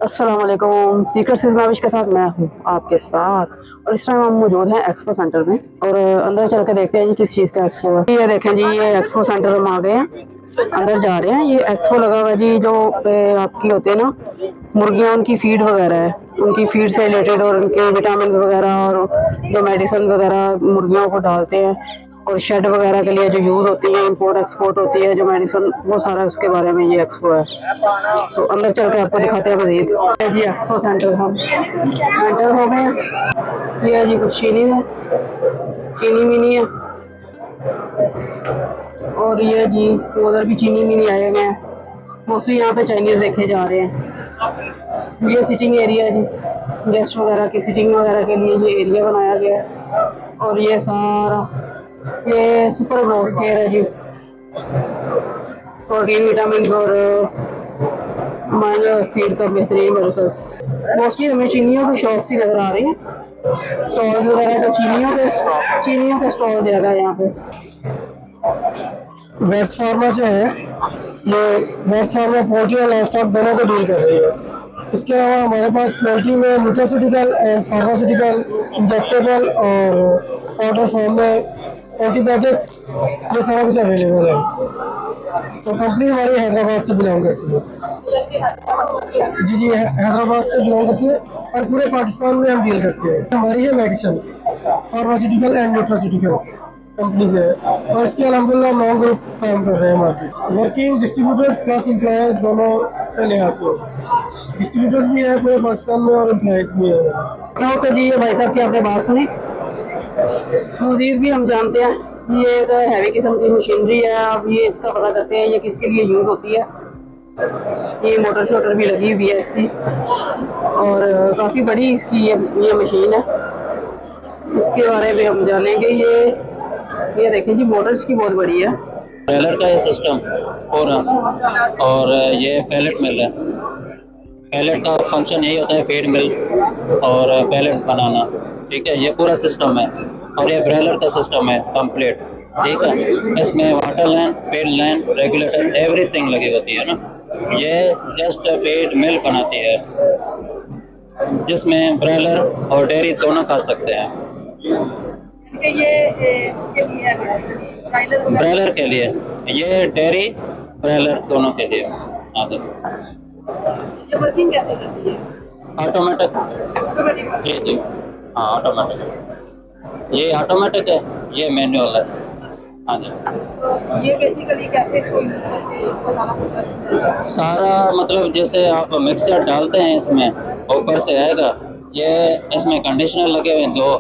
अस्सलाम वालेकुम। सीक्रेट सिजमाविश के साथ मैं हूँ आपके साथ। और इस टाइम हम मौजूद हैं एक्सपो सेंटर में और अंदर चल के देखते हैं जी किस चीज़ का एक्सपो है। ये देखें जी, ये एक्सपो सेंटर हम आ गए हैं, अंदर जा रहे हैं। ये एक्सपो लगा हुआ है जी, जो आपकी होती है ना मुर्गियाँ, उनकी फीड वगैरह है, उनकी फीड से रिलेटेड और उनके विटामिन वगैरह और जो मेडिसिन वगैरह मुर्गियों को डालते हैं और शेड वगैरह के लिए जो यूज़ होती है, इंपोर्ट एक्सपोर्ट होती है जो मेडिसिन, वो सारा उसके बारे में ये एक्सपो है। तो अंदर चल के आपको दिखाते हैं मजीद। जी एक्सपो सेंटर हम एंटर हो गए। ये है जी कुछ चीनी है, चीनी मिनी है, और ये जी उधर भी चीनी मिनी आए हुए हैं। मोस्टली यहाँ पे चाइनीज देखे जा रहे हैं। ये सिटिंग एरिया है जी, गेस्ट वगैरह की सिटिंग वगैरह के लिए ये एरिया बनाया गया है। और ये सारा ये सुपर ग्रोथ केयर है जी, प्रोटीन विटामिन और माइनर सीड का बेहतरीन मरकज। मोस्टली हमें चीनियों की शॉप्स ही नजर आ रही हैं, स्टॉल्स वगैरह जो चीनियों के स्टॉल ज्यादा है यहाँ पे। वेट्स फार्मा से है, ये वेट्स फार्मा पोल्ट्री और लाइवस्टॉक दोनों को डील कर रही है। इसके अलावा हमारे पास पोल्ट्री में न्यूट्रास्यूटिकल एंड फार्मास्यूटिकल, इंजेक्टेबल और पाउडर फॉर्म में एंटीबायोटिक्स, ये सारा कुछ अवेलेबल है। तो कंपनी हमारी हैदराबाद से बिलोंग करती है। जी, हैदराबाद से बिलोंग करती है और पूरे पाकिस्तान में हम डील करते हैं। हमारी है medicine, pharmaceutical and nutraceutical company से है। और इसके अल्हम्दुलिल्लाह 9 ग्रुप काम कर रहे हैं market. Working distributors plus employers दोनों के लिहाज से डिस्ट्रीब्यूटर्स भी है पूरे पाकिस्तान में और एम्प्लॉयज भी है। तो जी ये भाई साहब की आपने बात सुनी, मुजीद भी हम जानते हैं। ये एक हैवी किस्म की मशीनरी है। अब ये इसका पता करते हैं ये किसके लिए यूज़ होती है। ये मोटर शोटर भी लगी हुई है इसकी, और काफ़ी बड़ी इसकी ये मशीन है। इसके बारे में हम जानेंगे। ये देखें जी, मोटर इसकी बहुत बड़ी है। ट्रेलर का ये सिस्टम पूरा, और ये पैलेट मिल है। पैलेट का फंक्शन यही होता है, फीड मिल और पैलेट बनाना। ठीक है, ये पूरा सिस्टम है। और ये ब्रेलर का सिस्टम है कंप्लीट। ठीक है, इसमें water line, feed line, regulator, everything लगी होती है ना। ये जस्ट फीड मिल बनाती है, जिसमें ब्रेलर और डेयरी दोनों खा सकते हैं। ब्रेलर के लिए, ये डेयरी ब्रेलर दोनों के लिए। वर्किंग कैसे करती है? ऑटोमेटिक। जी जी, हाँ ऑटोमेटिक। ये ऑटोमेटिक है, ये मैनुअल है। हाँ जी। ये बेसिकली कैसे इसको यूज करते हैं, इसका सारा प्रोसेस? सारा मतलब जैसे आप मिक्सचर डालते हैं, इसमें ऊपर से आएगा। ये इसमें कंडीशनर लगे हुए हैं 2,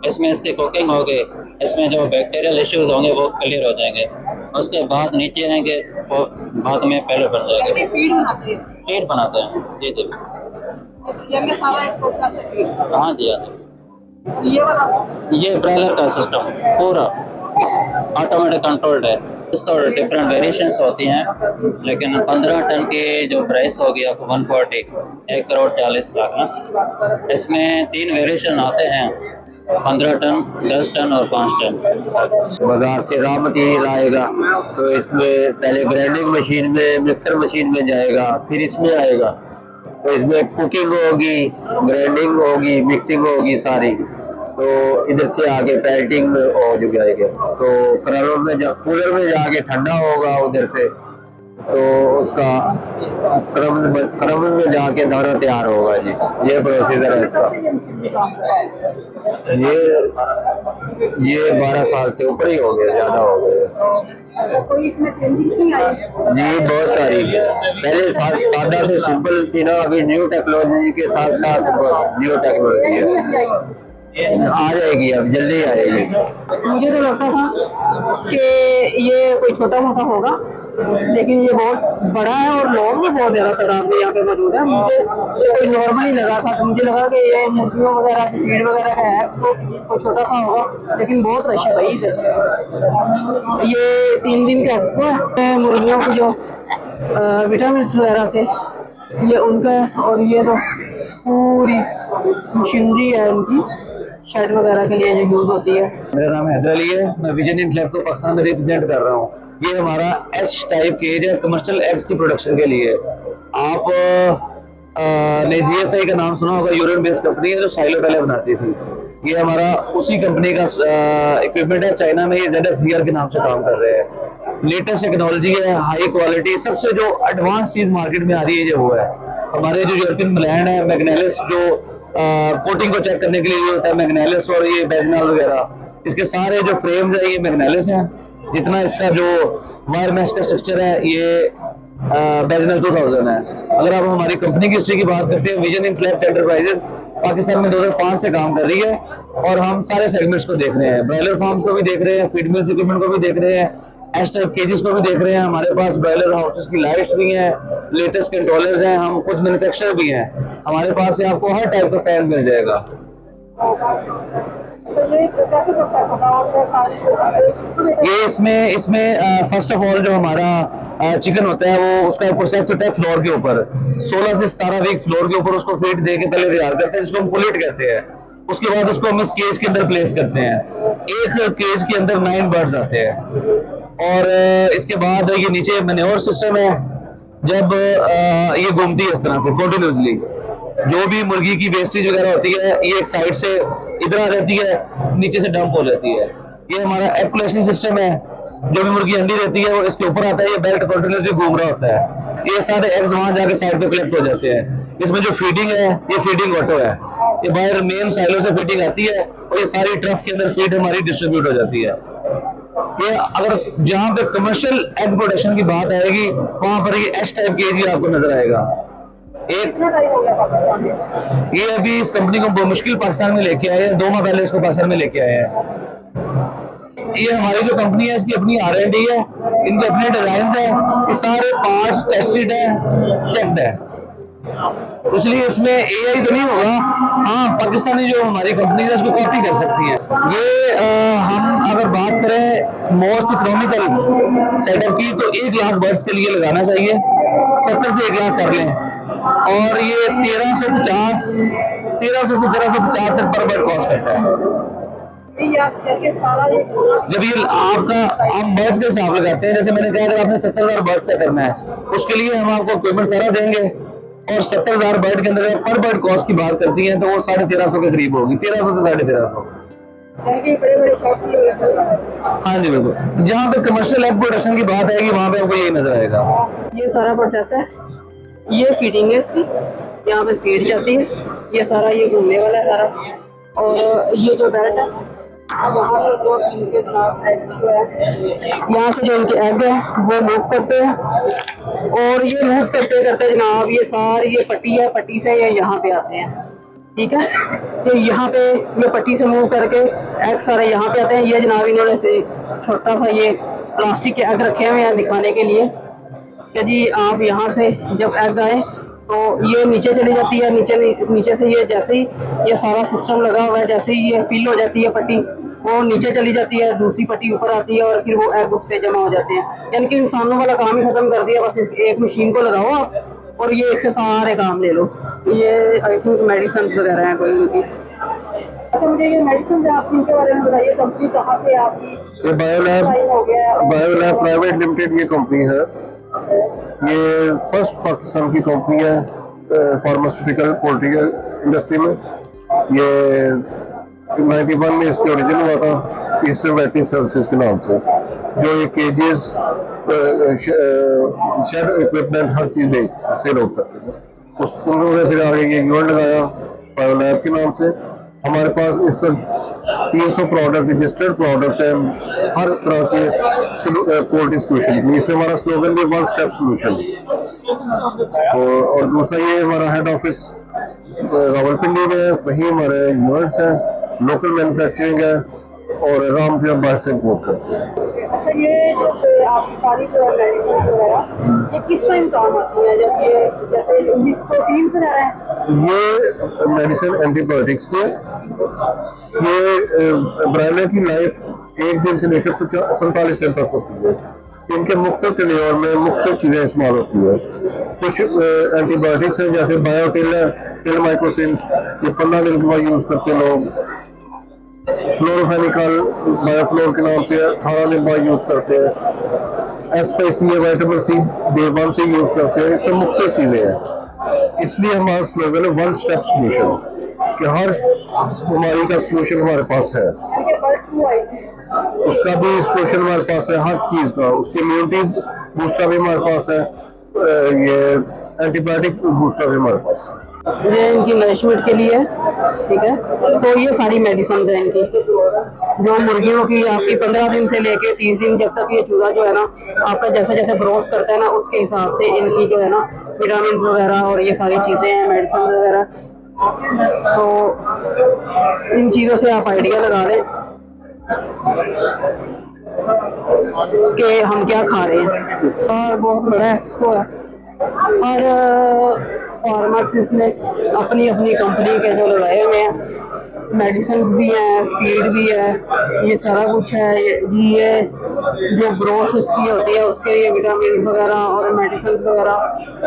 इसमें इसकी कुकिंग होगी, इसमें जो बैक्टीरियल इश्यूज होंगे वो क्लियर हो जाएंगे। उसके बाद नीचे आएंगे, वो बाद में पैलेट बन जाएंगे। फीड बनाते हैं। जी जी, हाँ जी, हाँ जी। ये वाला ये ब्रेलर का सिस्टम पूरा ऑटोमेटिक कंट्रोल्ड है। इस तो डिफरेंट वेरिएशंस होती हैं, लेकिन 15 टन की जो प्राइस होगी आपको 140, 1,40,00,000 ना। इसमें 3 वेरिएशन आते हैं, 15 टन, 10 टन और 5 टन। बाजार से रॉ मटेरियल आएगा, तो इसमें पहले ग्राइंडिंग मशीन में, मिक्सर मशीन में जाएगा, फिर इसमें आएगा। तो इसमें कुकिंग होगी, ग्राइंडिंग होगी, मिक्सिंग होगी सारी। तो इधर से आगे पेल्टिंग हो जो जाएगा, तो कूलर में जाके ठंडा होगा उधर से, तो उसका क्रम में जाके दाना तैयार होगा जी। ये प्रोसीजर है इसका। ये 12 साल से ऊपर ही हो गया, ज्यादा हो गया। कोई इसमें चेंजिंग नहीं आई? जी बहुत सारी, पहले सादा से सिंपल थी ना, अभी न्यू टेक्नोलॉजी के साथ साथ न्यू टेक्नोलॉजी है। आ जाएगी, अब जल्दी आएगी। मुझे तो लगता था कि ये कोई छोटा मोटा होगा, लेकिन ये बहुत बड़ा है और लोग भी बहुत ज्यादा तादाद में यहाँ पे मौजूद है। मुझे कोई नॉर्मली लगा था, तो मुझे लगा कि ये मुर्गियों वगैरह की फीड वगैरह का है, तो कोई छोटा सा होगा, लेकिन बहुत रश है भाई इधर। ये 3 दिन का एक्सपो है। मुर्गियों की जो विटामिन वगैरह थे ये उनका है, और ये तो पूरी मशीनरी है उनकी, शेड वगैरह के लिए जो यूज होती है। मेरा नाम हैदर अली है, मैं विजन इनक्लेव को पाकिस्तान में रिप्रेजेंट कर रहा हूँ। ये हमारा एच टाइप के एरिया कमर्शियल एग्स की प्रोडक्शन के लिए। आप ने GSI का नाम सुना होगा, यूरोप बेस्ड कंपनी है जो साइलो पहले बनाती थी। ये हमारा उसी कंपनी का इक्विपमेंट है। चाइना में ये ZSDR के नाम से काम कर रहे हैं। लेटेस्ट टेक्नोलॉजी है, हाई क्वालिटी, सबसे जो एडवांस चीज मार्केट में आ रही है ये वो है। हमारे जो यूरोपियन ब्रांड है मैग्नेलिस, जो कोटिंग को चेक करने के लिए होता है मैग्नेलिस, और ये बेजनल वगैरह, इसके सारे जो फ्रेम है ये मैग्नेलिस हैं। जितना इसका जो वायर मैश का स्ट्रक्चर है ये बेजनल 2000 है। अगर आप हमारी कंपनी की हिस्ट्री की बात करते हैं, विजन इंटेलेक्ट एंटरप्राइजेज पाकिस्तान में 2005 से काम कर रही है और हम सारे सेगमेंट्स को देख रहे हैं। ब्रॉयलर फार्म्स को भी देख रहे हैं, फीड मिल्स इक्विपमेंट को भी देख रहे हैं, एस टाइप केजेस को भी देख रहे हैं। हमारे पास ब्रॉयलर हाउसेस की लाइट्स भी हैं, लेटेस्ट कंट्रोलर्स हैं, हम खुद मैन्युफैक्चरर भी हैं। हमारे पास से आपको हर टाइप का फैन मिल जाएगा। ये इसमें फर्स्ट ऑफ ऑल जो हमारा चिकन होता है वो उसका प्रोसेस होता है फ्लोर के ऊपर। 16 से 17 वीक फ्लोर के ऊपर उसको फीड दे के पहले तैयार करते हैं, जिसको हम पुलिट कहते हैं। उसके बाद उसको हम इस केज के अंदर प्लेस करते हैं। एक केज के अंदर 9 बर्ड्स आते हैं और इसके बाद ये नीचे मैन्योर सिस्टम है। जब ये घूमती है इस तरह से कंटिन्यूसली, जो भी मुर्गी की वेस्टेज वगैरह होती है ये एक साइड से इधर आ जाती है, नीचे से डंप हो जाती है। ये हमारा एग कलेक्शन सिस्टम है। जो भी मुर्गी अंडी देती है वो इसके ऊपर आता है, ये बेल्ट कंटिन्यूसली घूम रहा होता है। ये सारे एग्स वहां जाके साइड पे कलेक्ट हो जाते हैं। इसमें जो फीडिंग है ये फीडिंग ऑटो है। ये बाहर मेन साइलो से फीडिंग आती है और ये सारी ट्रफ के अंदर फीड हमारी डिस्ट्रीब्यूट हो जाती है। ये अगर जहां पे कमर्शियल एग प्रोडक्शन की बात आएगी वहां पर ये एस टाइप केज ही आपको नजर आएगा। ये अभी इस कंपनी को मुश्किल पाकिस्तान में लेके आए हैं, 2 माह पहले इसको पाकिस्तान में लेके आए हैं। ये हमारी जो कंपनी है इसकी अपनी R&D है, इनके अपने डिजाइन है, ये सारे पार्ट्स टेस्टेड है, चेक्ड है, इसलिए इसमें AI तो नहीं होगा। हाँ, पाकिस्तानी जो हमारी कंपनी है उसको कॉपी कर सकती है। ये हम अगर बात करें मोस्ट इकोनॉमिकल सेटअप की तो 1 लाख बर्ड्स के लिए लगाना चाहिए, 70 से 1 लाख कर लें और ये 1350 से 1350 पर बर्ड कॉस्ट करता है। जब ये आपका हम बर्ड्स का हिसाब लगाते हैं, जैसे मैंने कहा अगर आपने 70,000 बर्ड्स का करना है उसके लिए हम आपको इक्विपमेंट सारा देंगे और 70,000 बर्ड के अंदर पर बर्ड कॉस्ट की बात करती हैं तो वो 1350 के करीब होगी, 1300 से 1350। हाँ जी बिल्कुल। जहाँ पे कमर्शियल एग प्रोडक्शन की बात आएगी वहाँ पे आपको यही नजर आएगा। ये सारा प्रोसेस है, ये फीडिंग है इसकी, यहाँ पे फीड जाती है, ये सारा ये घूमने वाला है सारा। और ये जो बेल्ट है वहाँ से जो इनके एग्स जो है यहाँ से जो इनके एग है वो मूव करते हैं और ये मूव करते करते जनाब ये सारी ये पट्टी है, पट्टी से ये यहाँ पे आते हैं। ठीक है, तो यहाँ पे ये पट्टी से मूव करके एग सारे यहाँ पे आते हैं। ये जनाब इन्होंने से छोटा सा ये प्लास्टिक के एग रखे हुए हैं दिखाने के लिए कि जी आप यहाँ से जब एग आए तो ये नीचे चली जाती है, नीचे से ये जैसे ही ये सारा सिस्टम लगा हुआ है, जैसे ही ये फिल हो जाती है पट्टी वो नीचे चली जाती है, दूसरी पट्टी ऊपर आती है और फिर वो एग उस पर जमा हो जाते हैं। यानी कि इंसानों वाला काम ही खत्म कर दिया, बस एक मशीन को लगाओ आप और ये इससे सारे काम ले लो। ये आई थिंक मेडिसिन वगैरह हैं कोई उनकी। अच्छा, मुझे ये मेडिसिन आप इनके बारे में बताइए, कंपनी कहाँ से आपकी? ये बायोलैब प्राइवेट लिमिटेड ये कंपनी है। ये फर्स्ट पाकिस्तान की कंपनी है फार्मास्यूटिकल पोल्ट्री इंडस्ट्री में। ये 91 में इसके ओरिजिन हुआ था ईस्टर्न वेटरी सर्विसेज के नाम से, जो ये केजेस शेड इक्विपमेंट हर चीज सेल आउट करते थे। उन्होंने फिर आगे ये यूनिट लगाया बायोलैब के नाम से। हमारे पास इस वक्त 300 प्रोडक्ट रजिस्टर्ड प्रोडक्ट है हर तरह के पोल्ट्री सोल्यूशन। इससे हमारा स्लोगन भी वन स्टेप सोल्यूशन। और दूसरा ये हमारा हेड ऑफिस रावलपिंडी में, वही हमारे यूनिट्स हैं, लोकल मैन्युफैक्चरिंग है और रामपुर बाहर से इम्पोर्ट करते हैं। अच्छा, ये जो आप सारी जो मेडिसिन वगैरह ये किस टाइम काम आती है? जब ये जैसे प्रोटीन से जा रहा है, ये मेडिसिन एंटीबायोटिक्स पे, ये ब्रायलर की लाइफ 1 दिन से लेकर 45 दिन तक होती है। इनके मुख्तलिफ टेन्योर में मुख्तलिफ चीज़ें इस्तेमाल होती है। कुछ एंटीबायोटिक्स हैं जैसे बायोटिल है, टेलमाइकोसिन, ये 15 दिन के बाद यूज़ करते हैं लोग। फ्लोरोफेनिकल बायोफ्लोर के नाम से 18 दिन बाद यूज़ करते हैं। एसपीसी विटामिन C day 1 से यूज़ करते हैं। इससे मुख्तलिफ चीज़ें हैं। इसलिए हमारा स्लोगन है वन स्टेप सोल्यूशन, कि हर बीमारी का सोल्यूशन हमारे पास है, उसका भी सोल्यूशन हमारे पास है, हर चीज का। उसके इम्यूनिटी बूस्टर भी हमारे पास है, ये एंटीबायोटिक बूस्टर भी हमारे पास है। ये इनकी नरिशमेंट के लिए है, ठीक है। तो ये सारी मेडिसिन है इनकी, जो मुर्गियों की आपकी 15 दिन से लेके 30 दिन, जब तक ये चूजा जो है ना आपका जैसे जैसे ग्रोथ करता है ना, उसके हिसाब से इनकी जो है ना विटामिन वगैरह और ये सारी चीज़ें हैं, मेडिसिन वगैरह। तो इन चीज़ों से आप आइडिया लगा लें कि हम क्या खा रहे हैं। और बहुत बड़ा एक्सपो है, और फार्मर्स इसमें अपनी अपनी कंपनी के जो लगाए हुए हैं, मेडिसिन भी हैं, फीड भी है, ये सारा कुछ है। ये जो ग्रोथ उसकी होती है उसके लिए विटामिन वगैरह और मेडिसिन वगैरह,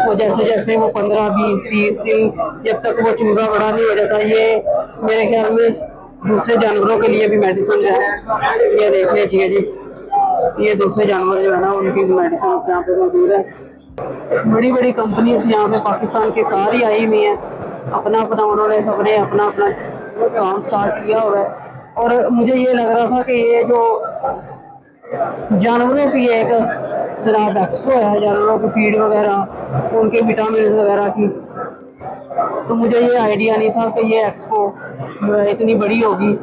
वो जैसे जैसे वो 15, 20, 30 दिन जब तक वो चूजा बड़ा नहीं हो जाता, ये मेरे ख्याल में दूसरे जानवरों के लिए भी मेडिसिन है। ये देख लीजिए जी, ये दूसरे जानवर जो है ना उनकी मेडिसिन यहाँ पे मौजूद है। बड़ी बड़ी कंपनीज यहाँ पे पाकिस्तान की सारी आई हुई हैं, अपना अपना उन्होंने अपना अपना काम स्टार्ट किया हुआ है। और मुझे ये लग रहा था कि ये जो जानवरों की एक जनाब एक्सपो है, जानवरों की फीड वगैरह, उनके विटामिन वगैरह की, तो मुझे ये आइडिया नहीं था कि ये एक्सपो इतनी बड़ी होगी।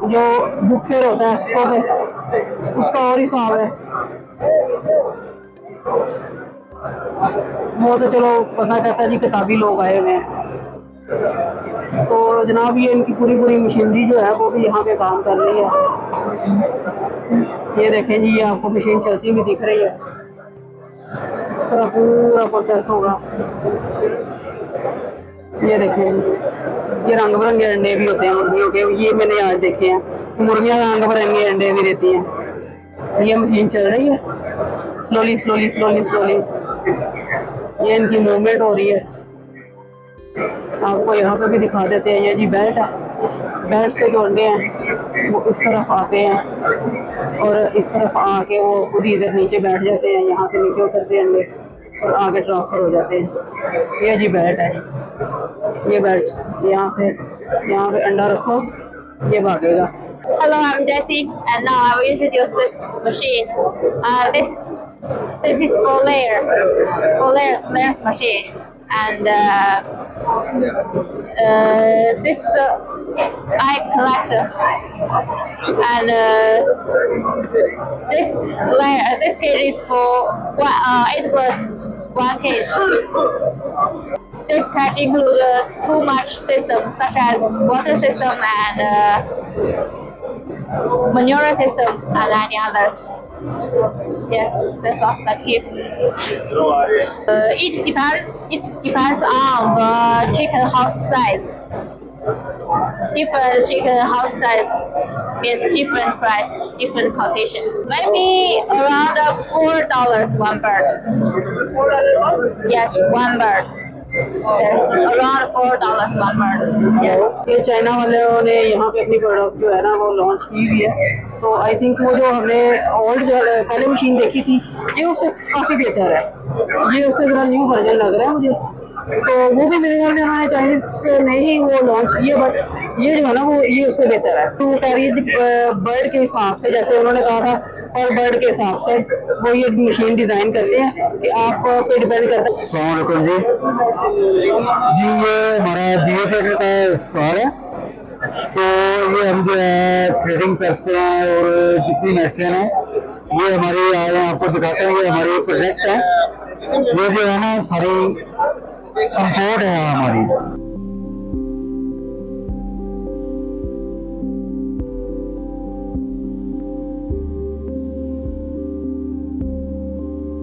जो बुक फेयर होता है एक्सपो पे, उसका और हिसाब है, वो तो चलो पता कहता है जी किताबी लोग आए हुए हैं। तो जनाब ये इनकी पूरी पूरी मशीनरी जो है वो भी यहाँ पे काम कर रही है। ये देखें जी, ये आपको मशीन चलती हुई दिख रही है, इस तरह पूरा प्रोसेस होगा। ये देखें, ये रंग बिरंगे अंडे भी होते हैं मुर्गियों के, ये मैंने आज देखे हैं, मुर्गियाँ रंग बिरंगे अंडे भी देती हैं। ये मशीन चल रही है स्लोली स्लोली स्लोली स्लोली, ये इनकी मूवमेंट हो रही है। आपको यहाँ पे भी दिखा देते हैं, ये जी बेल्ट है, बेल्ट से जो अंडे हैं वो इस तरफ आते हैं और इस तरफ आके वो खुद ही इधर नीचे बैठ जाते हैं, यहाँ से नीचे उतरते हैं अंडे और आगे ट्रांसफ़र हो जाते हैं। ये जी बेल्ट है, ये बेल्ट यहाँ से यहाँ पे अंडा रखो, ये भागेगा। Hello, I'm Jessie, and now I will introduce this machine. This is four layer snares machine, and this eye collector, and this cage is for 8 birds, 1 cage. This cage includes 2 mulch systems such as water system and manure system and any others. Yes, that's all. Thank you. It depends on the chicken house size. Different chicken house size means different price, different quotation. Maybe around $4 one bird. Yes, one bird. Yes, around $4 one bird. Yes. ये China वालों ने यहाँ पे अपनी product जो है ना वो लॉन्च की हुई है, तो आई थिंक वो जो हमने ओल्ड जो पहले मशीन देखी थी ये उससे काफ़ी बेहतर है, ये उससे थोड़ा न्यू वर्जन लग रहा है मुझे। तो वो भी मेरे ख्याल में हमारे चाइनीज ने ही वो लॉन्च की है, बट ये जो है ना वो ये उससे बेहतर है। तो कह रही है बर्ड के हिसाब से, जैसे उन्होंने कहा था और बर्ड के हिसाब से वो ये मशीन डिज़ाइन करते हैं कि आप पे डिपेंड करता है। अस्सलाम वालेकुम जी, ये हमारा डीओ ट्रेडर का स्टॉल है। तो ये हम जो है ट्रेडिंग करते हैं और जितनी मेडिसिन है ये हमारी आज आपको दिखाते हैं, ये हमारी प्रोडक्ट है, ये जो है ना सारी इंपोर्ट है हमारी।